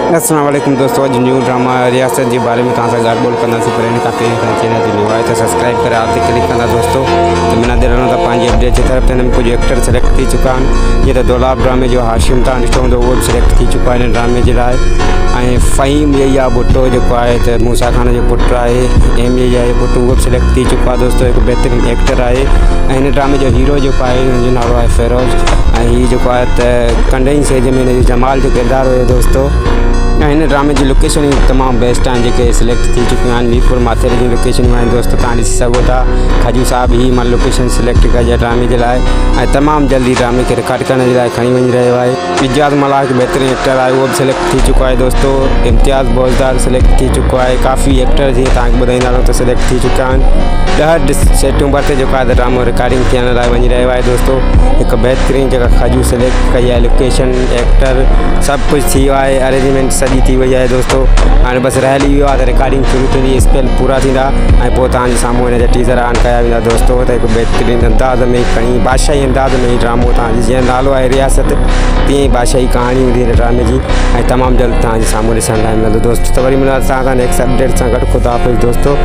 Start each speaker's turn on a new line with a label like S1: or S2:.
S1: अस्सलाम वालेकुम दोस्तों, अॼु न्यू ड्रामा रियासत जे बारे में तव्हां सां ॻाल्हि ॿोल कंदासीं। पर हिन खां पहिरीं तव्हां चैनल ते न्यू आहे त सब्सक्राइब करे आल ते क्लिक कंदा दोस्तों। तो बिना देर रहूं था पंहिंजी अपडेट जी तरफ़। हिन में कुछ एक्टर सिलेक्ट थी चुका आहिनि, जीअं त दौलाब ड्रामे जो हाशिम तव्हां ॾिठो हूंदो, उहो बि सिलेक्ट थी चुको आहे हिन ड्रामे जे लाइ। ऐं फ़हीम यहिया भुट्टो जेको आहे त मूसा खान जो पुटु आहे, एम यहिया जो पुटु, उहो बि सिलेक्ट थी चुको आहे दोस्तों। हिकु बहितरीनु एक्टर आहे ऐं हिन ड्रामे जो हीरो जेको आहे हुनजो नालो आहे फ़िरोज़। ऐं हीअ जेको आहे त कंडई सेज में हिन जो जमाल जो किरदारु हुयो दोस्तों। ऐं हिन ड्रामे जी लोकेशन तमामु बेस्ट आहिनि जेके सिलेक्ट थी चुकियूं आहिनि। वीरपुर माथेरे जी लोकेशनूं आहिनि दोस्तों, तव्हां ॾिसी सघो था। खजू साहब ही मां लोकेशन सिलेक्ट कई आहे ड्रामे जे लाइ ऐं तमामु जल्दी ड्रामे खे रिकॉर्ड करण जे लाइ खणी वञी रहियो आहे। इजाज़ मलाक बहितरीनु एक्टर आहे, उहो बि सिलेक्ट थी चुको आहे दोस्तों। इम्तियाज़ बोज़दार सिलेक्ट थी चुको आहे। काफ़ी एक्टर जीअं तव्हांखे ॿुधाईंदा रहूं त सिलेक्ट थी चुका आहिनि। 10 सेप्टेम्बर ते जेको आहे त ड्रामो रिकॉर्डिंग थियण लाइ वञी रहियो आहे दोस्तों। हिकु बहितरीनु जेका खजू सिलेक्ट कई आहे, लोकेशन, एक्टर, सभु कुझु थी वियो आहे। अरेंजमेंट सॼी थी वई आहे दोस्तों। हाणे बसि रहिजी वियो आहे त रिकॉर्डिंग शुरू थींदी, स्पेल पूरा थींदा ऐं पोइ तव्हांजे साम्हूं हिन जा टीज़र ऑन कया वेंदा दोस्तों। त हिकु बहितरीनु अंदाज़ में खणी बादशाही अंदाज़ में ही ड्रामो तव्हांजी, जीअं नालो आहे रियासत, तीअं ई बादशाही कहाणी हूंदी हिन ड्रामे जी ऐं तमामु जल्द तव्हांजे साम्हूं ॾिसण लाइ मिलंदो दोस्तों। त वरी मिलंदासीं तव्हां सां नेक्स्ट अपडेट सां गॾु। ख़ुदा हाफ़िज़ दोस्तों।